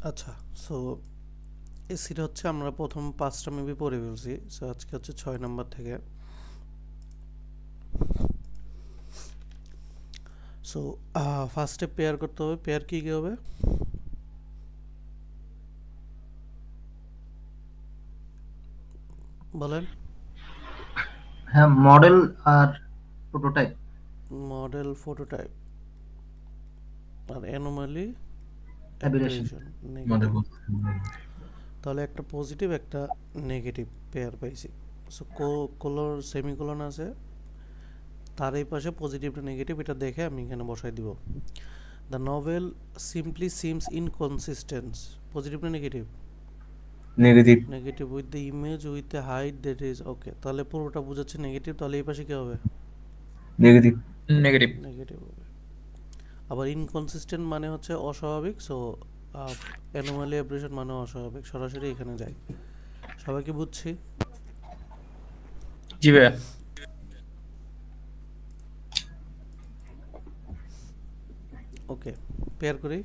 আচ্ছা, সো এসিটা হচ্ছে আমরা প্রথম 5টা মেবি পড়ে ফেলছি। সো আজকে হচ্ছে 6 নাম্বার থেকে। সো ফার্স্টে পেয়ার করতে হবে। পেয়ার কি কি হবে বলেন? হ্যাঁ, মডেল আর প্রোটোটাইপ। মডেল, ফটোটাইপ আর অ্যানোমালি, অ্যাবিরেশন। অ্যাব্রেশন, আমাদের নেগেটিভ। বলতে তাহলে একটা পজিটিভ একটা নেগেটিভ পেয়ার পাইছি। সো কোলর সেমিকোলন আছে, তার এই পাশে পজিটিভটা নেগেটিভ এটা দেখে আমি এখানে বসাই দিব। The novel simply seems inconsistence, positive না negative? Negative. Negative with the image with the height that is okay. তাহলে পুরোটা বোঝাচ্ছে নেগেটিভ, তাহলে এই পাশে কি হবে? নেগেটিভ। নেগেটিভ। নেগেটিভ হবে। আবার ইনকনসিস্টেন্ট মানে হচ্ছে অস্বাভাবিক, সো অ্যানোমালি অ্যাব্রেশন মানে অস্বাভাবিক, সরাসরি এখানে যাই। সবাই কি বুঝছি? জি ভাইয়া। ওকে, পেয়ার করি।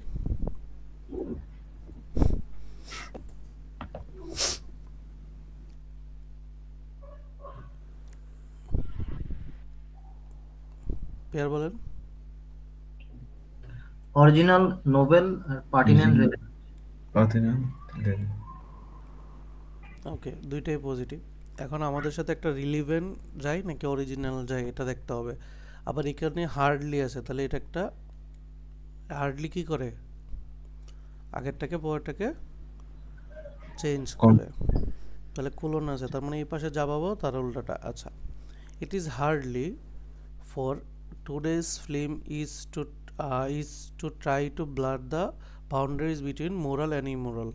পেয়ার বলেন। অরিজিনাল, নোবেল আর পার্টিনেন্ট। ওকে, দুইটাই পজিটিভ। এখন আমাদের সাথে একটা রিলিভেন্ট যায় নাকি অরিজিনাল যায় এটা দেখতে হবে। আবার এখানে হার্ডলি আছে, তাহলে এটা একটা হার্ডলি কি করে, আগেরটাকে পরেরটাকে চেঞ্জ করে। তাহলে কোলন আছে, তার মানে এই পাশে যা পাবো তার উল্টাটা। আচ্ছা, it is hardly for today's film is to try to blur the boundaries between moral and immoral.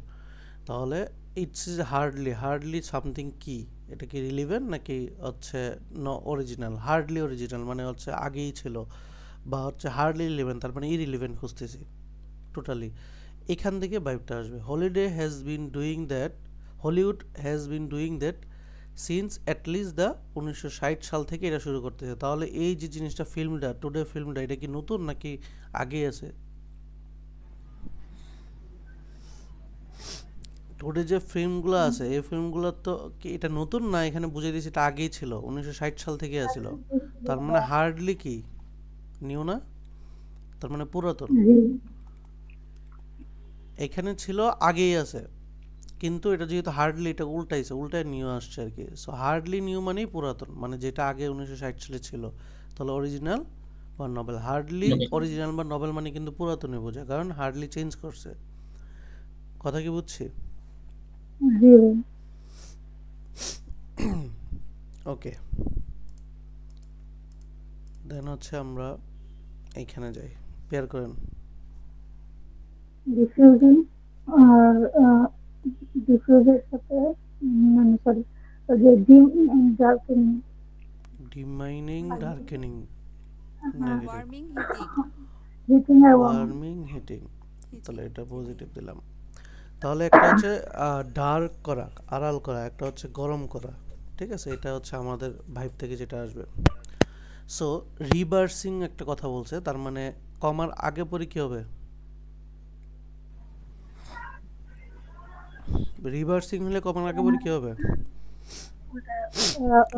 তাহলে it's is hardly, hardly something কি, এটা কি রিলিভেন্ট নাকি হচ্ছে অরিজিনাল? হার্ডলি অরিজিনাল মানে হচ্ছে আগেই ছিল, বা হচ্ছে হার্ডলি রিলিভেন্ট তার মানে ইরিলিভেন্ট খুঁজতেছি টোটালি। এখান থেকে ভাইবটা আসবে। Hollywood has been doing that since at least the 1960 সাল থেকে এটা শুরু করতেছে। তাহলে এই যে জিনিসটা, ফিল্মটা টুডে ফিল্মটা, এটা কি নতুন নাকি আগে আছে? টুডে যে ফিল্মগুলো আছে এই ফিল্মগুলো তো কি এটা নতুন না? এখানে বুঝিয়ে দিয়েছি এটা আগেই ছিল, 1960 সাল থেকে আছিল। তার মানে হার্ডলি কি নিউ না, তার মানে পুরাতন। এখানে ছিল আগেই আছে, কিন্তু এটা যেহেতু হার্ডলি, এটা উল্টাইছে, উল্টায় নিউ আসছে আর কি। সো হার্ডলি নিউ মানেই পুরাতন, মানে যেটা আগে 1960 সালে ছিল। তাহলে অরিজিনাল বা নভেল। হার্ডলি অরিজিনাল বা নভেল মানে কিন্তু পুরাতনই বোঝায়, কারণ হার্ডলি চেঞ্জ করছে। কথা কি বুঝছি? ওকে, দেন হচ্ছে আমরা এইখানে যাই। পেয়ার করেন। ডিফিউজিং আর ডিফিউজের সাথে মানে সরি, ওই যে ডিম ডার্কেনিং। ডিমাইনিং, ডার্কেনিং, হ্যাঁ, নেগেটিভ। Warming, heating. হিটিং আর ওয়ার্মিং। ওয়ার্মিং, হিটিং, হিটিং তাহলে এটা হিটিং। পজিটিভ দিলাম। তাহলে একটা হচ্ছে ডার্ক করা, আড়াল করা, একটা হচ্ছে গরম করা। ঠিক আছে, এটা হচ্ছে আমাদের ভাইব থেকে যেটা আসবে। সো রিভার্সিং একটা কথা বলছে, তার মানে কমার আগে পরে কি হবে? রিভার্সিং হলে কমার আগে পরে কি হবে?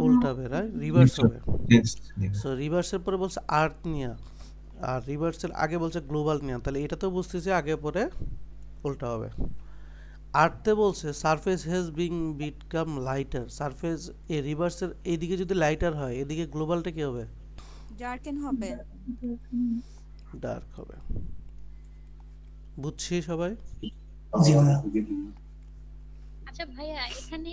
উল্টা হবে, রাইট? রিভার্স হবে। সো রিভার্সের পরে বলছে আর্থ নিয়া, আর রিভার্সের আগে বলছে গ্লোবাল নিয়া, তাহলে এটা তো বুঝতেছি আগে পরে উল্টা হবে। আর্থে বলছে surface has being become lighter, surface এ রিভার্সের এইদিকে যদি লাইটার হয়, এদিকে গ্লোবালটা কি হবে? ডার্কেন হবে। ডার্ক হবে। বুঝছি সবাই? জি ভাইয়া। আচ্ছা ভাইয়া, এখানে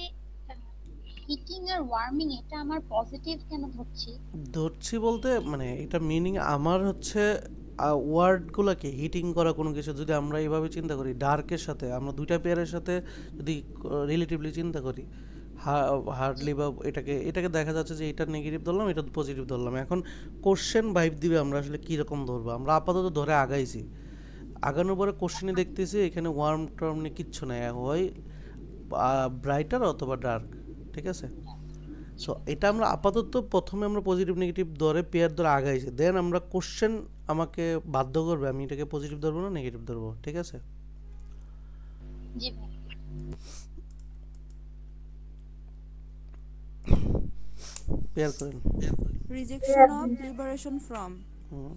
হিটিং আর ওয়ার্মিং এটা আমার পজিটিভ কেন ধরছি? ধরছি বলতে মানে এটা মিনিং আমার হচ্ছে ওয়ার্ডগুলোকে হিটিং করা কোনো কিছু যদি আমরা এইভাবে চিন্তা করি, ডার্কের সাথে আমরা দুইটা পেয়ারের সাথে যদি রিলেটিভলি চিন্তা করি, হার্ডলি বা এটাকে এটাকে দেখা যাচ্ছে যে এটা নেগেটিভ ধরলাম, এটা পজিটিভ ধরলাম। এখন কোশ্চেন ভাইব দিবে আমরা আসলে কীরকম ধরবো। আমরা আপাতত ধরে আগাইছি, আগানোর পরে কোশ্চেনে দেখতেছি এখানে ওয়ার্ম টার্ম নিয়ে কিচ্ছু নাই, হয় ব্রাইটার অথবা ডার্ক। ঠিক আছে, সো এটা আমরা আপাতত প্রথমে আমরা পজিটিভ নেগেটিভ ধরে পেয়ার ধরে আগাইছি, দেন আমরা কোশ্চেন আমাকে বাধ্য করবে আমি এটাকে পজিটিভ ধরবো না নেগেটিভ ধরবো। ঠিক আছে, জি ভাই। পেয়ার করেন। Rejection of liberation from. Hmm,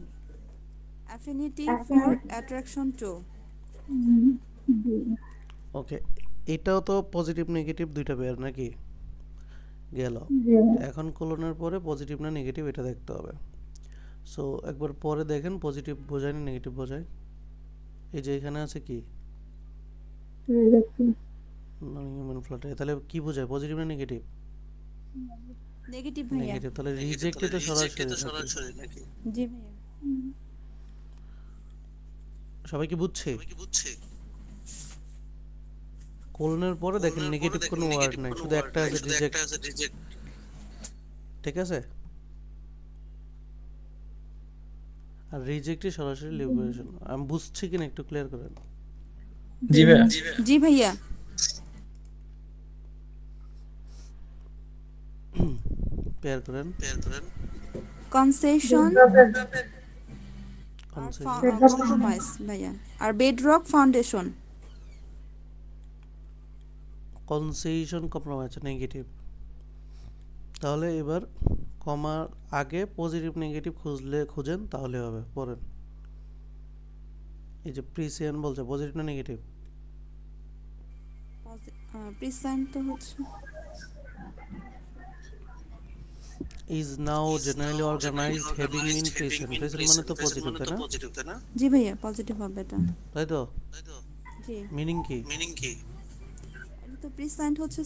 Affinity for attraction to. জি ওকে, এটাও তো পজিটিভ নেগেটিভ দুইটা পেয়ার নাকি গেল। জি এখন কোলনের পরে পজিটিভ না নেগেটিভ এটা দেখতে হবে। সো একবার পরে দেখেন পজিটিভ বোঝায় না নেগেটিভ বোঝায়। এই যে এখানে আছে কি রিজেকশন নন হিউম্যান ফ্লাটার, তাহলে কি বোঝায় পজিটিভ না নেগেটিভ? Negative ভাইয়া। নেগেটিভ। তাহলে রিজেক্ট এটা সরাসরি নাকি? জি ভাইয়া। সবাই কি বুঝছে? কোলনের পরে দেখেন নেগেটিভ কোনো ওয়ার্ড নাই, শুধু একটা আছে রিজেক্ট। ঠিক আছে, আর রিজেক্টই সরাসরি লিবারেশন। আমি বুঝছি কিনা একটু ক্লিয়ার করেন। জি ভাইয়া। জি ভাইয়া। পেয়ার করেন। Concession or Concession. compromise ভাইয়া। আর bedrock foundation. Concession compromise negative. তাহলে এবার কমার আগে পজিটিভ নেগেটিভ খুঁজেন তাহলে হবে। পড়েন, এই যে প্রিসিয়ান বলছে পজিটিভ না নেগেটিভ? Present তো হচ্ছে is now generally organized having in present। present মানে তো পজিটিভ, তাই না? জি ভাইয়া পজিটিভ হবে এটা। তাই তো? জি মিনিং কি? এটা তো প্রিসেন্ট হচ্ছে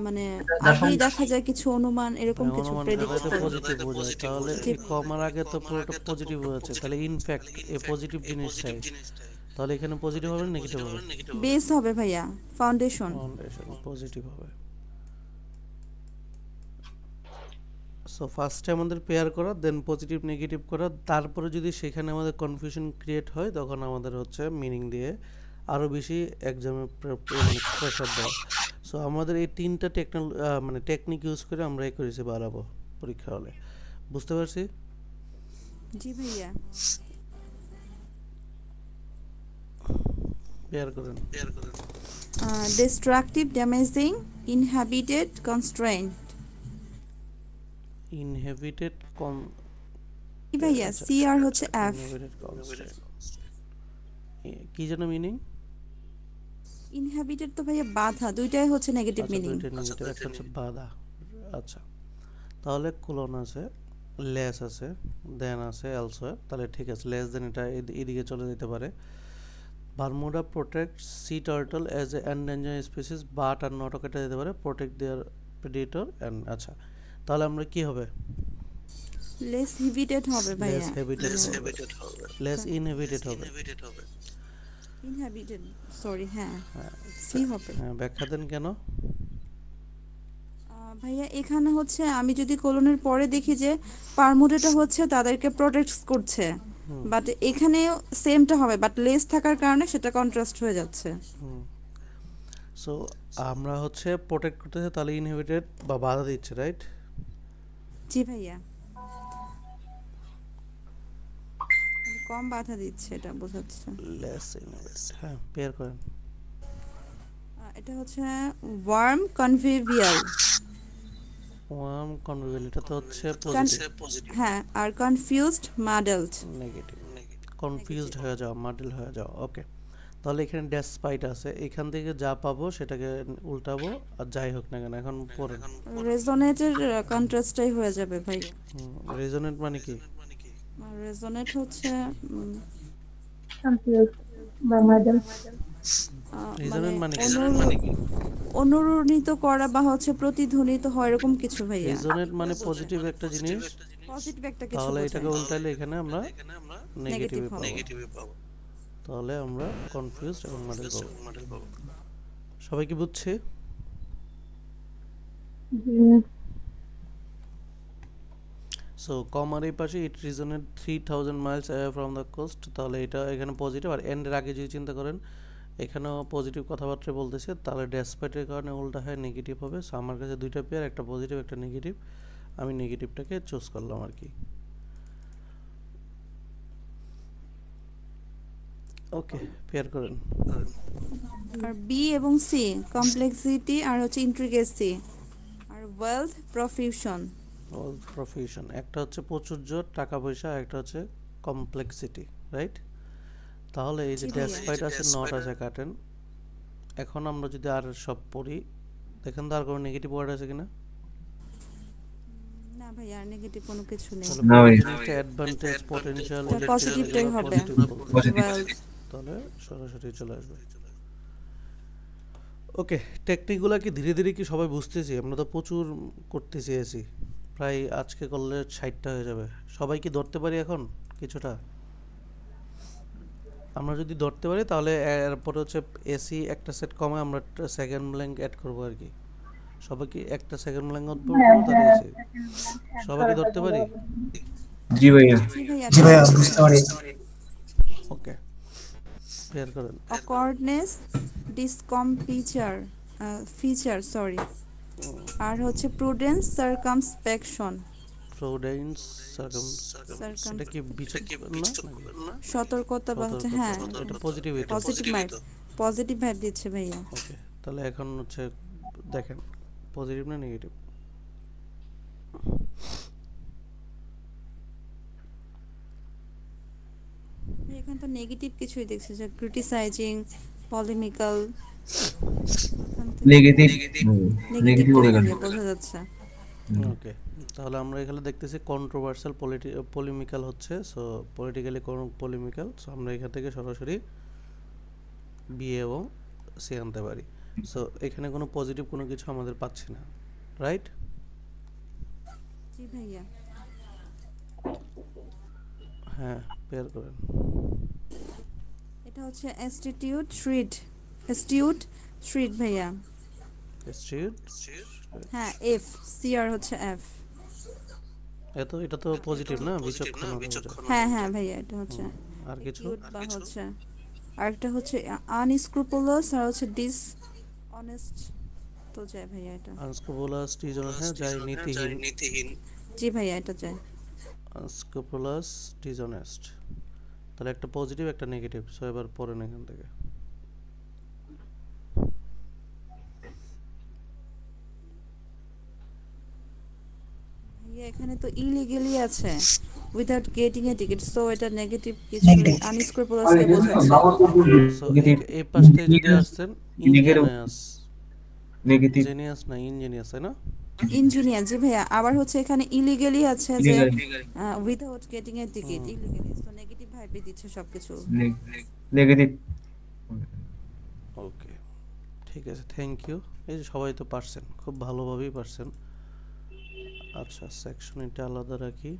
মানে আগেই দেখা যায় কিছু অনুমান এরকম কিছু অনুমান প্রেডিক্ট করাতে করে। পজিটিভ বোঝায়। তাহলে এই কমার আগে তো পুরোটা পজিটিভ হয়েছে, তাহলে ইনফ্যাক্ট এই পজিটিভ জিনিসটাই। তাহলে এখানে পজিটিভ হবে নেগেটিভ হবে? বেস হবে ভাইয়া, ফাউন্ডেশন। ফাউন্ডেশন পজিটিভ হবে। সো ফার্স্টে আমাদের পেয়ার করা, দেন পজিটিভ নেগেটিভ করা, তারপরে যদি সেখানে আমাদের কনফিউশন ক্রিয়েট হয় তখন আমাদের হচ্ছে মিনিং দিয়ে আরও বেশি এক্সামে প্রেশার দেওয়া। সো আমাদের এই তিনটা মানে টেকনিক ইউজ করে আমরা এই করেছি বাড়াবো পরীক্ষা হলে। বুঝতে পারছি? জি ভাইয়া। পেয়ার করেন। Destructive, damaging, inhabited, constrained. Inhabited জি ভাইয়া, সি আর হচ্ছে এফ। কি যেন মিনিং? ইনহ্যাবিটেড তো ভাইয়া বাধা, দুইটাই হচ্ছে নেগেটিভ আচ্ছা, মিনিং। দুইটা নেগেটিভ, একটা হচ্ছে বাধা। আচ্ছা, তাহলে কোলন আছে, লেস আছে, দেন আছে এলসওয়্যার। তাহলে ঠিক আছে, লেস দেন এটা এদিকে চলে যেতে পারে। Bermuda protect sea turtle as a endangered species but are not, এটা যেতে পারে প্রোটেক্ট দেয়ার প্রেডিটর অ্যান্ড। আচ্ছা, তাহলে আমরা কি হবে? লেস হিবিটেড হবে ভাইয়া। লেস হেবিটেড হবে, লেস ইনহেবিটেড হবে। ইনহ্যাবিটেড, সরি, হ্যাঁ সি হবে। হ্যাঁ, ব্যাখ্যা দেন কেন? ভাইয়া এখানে হচ্ছে আমি যদি কোলনের পরে দেখি যে পারমুডেটা হচ্ছে তাদেরকে প্রোটেক্ট করছে, বাট এখানে সেমটা হবে, বাট লেস থাকার কারণে সেটা কন্ট্রাস্ট হয়ে যাচ্ছে। সো আমরা হচ্ছে প্রোটেক্ট করতেছে, তাহলে ইনহিবিটেড বা বাধা দিচ্ছে, রাইট? জি ভাইয়া, কম বাধা দিচ্ছে, এটা বোঝাচ্ছে। Less inhibited. হ্যাঁ, পেয়ার করেন। এটা হচ্ছে ওয়ার্ম কনভিভিয়াল। ওয়ার্ম কনভিভিয়াল, এটা তো হচ্ছে পজিটিভ। হ্যাঁ, আর কনফিউজড, মাডেলড। নেগেটিভ। কনফিউজড হয়ে যাও, মাডেল হয়ে যাও। ওকে, তাহলে এখানে ডেসপাইট আছে, এখান থেকে যা পাবো সেটাকে উল্টাবো, আর যাই হোক না কেন এখন পড়েন। রেজোনেটের কন্ট্রাস্টটাই হয়ে যাবে ভাই। রেজোনেট মানে কি? রেজোনেট হচ্ছে কনফিউজ বা মডেল রেজোনেট মানে কি? অনুরণিত করা বা হচ্ছে প্রতিধ্বনিত হয় এরকম কিছু ভাইয়া। রেজোনেট মানে পজিটিভ একটা জিনিস, পজিটিভ একটা কিছু তাহলে বোঝায়। এটাকে উল্টাইলে এখানে আমরা নেগেটিভ নেগেটিভ পাবো। তাহলে আমরা কনফিউজড এবং মডেল পাবো। সবাই কি বুঝছে? সো কমার এই পাশে it resonate 3000 miles away from the coast, তাহলে এটা এখানে পজিটিভ। আর এন্ডের আগে যদি চিন্তা করেন এখানেও পজিটিভ কথাবার্তা বলতেছে, তাহলে ডেসপাইটের কারণে উল্টা হয় নেগেটিভ হবে। সো আমার কাছে দুইটা পেয়ার, একটা পজিটিভ একটা নেগেটিভ, আমি নেগেটিভটাকে চুজ করলাম আর কি। ওকে, পেয়ার করেন। আর বি এবং সি কমপ্লেক্সিটি আর হচ্ছে ইন্ট্রিকেসি, আর ওয়েলথ প্রফিউশন। অল প্রফেশন, একটা হচ্ছে প্রাচুর্য টাকা পয়সা, একটা হচ্ছে কমপ্লেক্সিটি, রাইট? তাহলে এই যে জি ভাইয়া। ডেসপাইট আছে, নট আছে, কাটেন। এখন আমরা যদি আর সব পড়ি, দেখেন তো আর কোনো নেগেটিভ ওয়ার্ড আছে কিনা। না ভাই, আর নেগেটিভ কোনো কিছু নেই। তাহলে না ভাই। পুরো জিনিসটা অ্যাডভান্টেজ, পটেনশিয়াল, এটা পজিটিভটাই হবে। ওয়েলথ। তাহলে সরাসরি চলে আসবে। ওকে, টেকনিকগুলো কি ধীরে ধীরে কি সবাই বুঝতেছি? আমরা তো প্রচুর করতে চেয়েছি, প্রায় আজকে করলে 60টা হয়ে যাবে। সবাই কি ধরতে পারি এখন কিছুটা? আমরা যদি ধরতে পারি তাহলে এরপরে হচ্ছে এসি একটা সেট কমে আমরা সেকেন্ড ব্ল্যাঙ্ক অ্যাড করবো আর কি। সবাই কি একটা সেকেন্ড ব্ল্যাঙ্ক করবো তাহলে এসি সবাই কি ধরতে পারি? জি ভাইয়া। জি ভাইয়া। জি ভাইয়া বুঝতে পারি। ওকে, ক্লিয়ার করেন। অকওয়ার্ডনেস, ডিসকম্পিচার, ফিচার সরি, আর হচ্ছে প্রুডেন্স, সার্কামস্পেকশন। প্রুডেন্স, এটা কি বিচক্ষণ না? সতর্কতা বা হচ্ছে হ্যাঁ এটা পজিটিভিটি। পজিটিভ ভাইব দিচ্ছে ভাইয়া। ওকে, তাহলে এখন হচ্ছে দেখেন পজিটিভ না নেগেটিভ। এখানে তো নেগেটিভ কিছুই দেখছি, যে ক্রিটিসাইজিং, পলিমিক্যাল, নেগেটিভ। নেগেটিভ নেগেটিভ হয়ে গেল। বোঝা যাচ্ছে। ওকে, তাহলে আমরা এখানে দেখতেছি কন্ট্রোভার্সাল পলিমিক্যাল হচ্ছে, সো পলিটিক্যালি পলিমিক্যাল, সো আমরা এখান থেকে সরাসরি বি এবং সি আনতে পারি। সো এখানে কোনো পজিটিভ কোনো কিছু আমাদের পাচ্ছি না, রাইট? জি ভাইয়া। হ্যাঁ, পেয়ার করেন। এটা হচ্ছে অ্যাস্টিটিউড ভাইয়া। স্ট্রিট, হ্যাঁ, এফ, সি আর হচ্ছে এফ। এটা তো পজিটিভ না, বিচক্ষণ হবে এটা। হ্যাঁ হ্যাঁ ভাইয়া, এটা হচ্ছে আর কিছু? acute বা হচ্ছে আরেকটা হচ্ছে আনস্ক্রুপুলাস আর হচ্ছে ডিসঅনেস্ট তো যায় ভাইয়া এটা। আনস্ক্রুপুলাস, ডিসঅনেস্ট, হ্যাঁ যাই নীতিহীন। জি ভাইয়া, এটা যায়। আনস্ক্রুপুলাস, ডিসঅনেস্ট, তাহলে একটা পজিটিভ একটা নেগেটিভ। সো এবার পড়েন এখান থেকে। ভাইয়া এখানে তো ইলিগালি আছে, without getting a ticket, so এটা নেগেটিভ কিছু। আনস্ক্রুপুলাস কে বোঝাচ্ছে। সো এই পাশে যদি আসছেন Illegal- ইনজেনিয়াস, নেগেটিভ। জেনিয়াস না ইনজেনিয়াস, তাই না? ইঞ্জিনিয়ার। জি ভাইয়া, আবার হচ্ছে এখানে ইলিগালি আছে যে Illegally। Without getting a ticket, illegally, so negative ভাইবে দিচ্ছে সবকিছু। নেগেটিভ। ওকে, ঠিক আছে, থ্যাংক ইউ। এই যে সবাই তো পারছেন, খুব ভালোভাবেই পারছেন। আচ্ছা, সেকশন এটা আলাদা রাখি।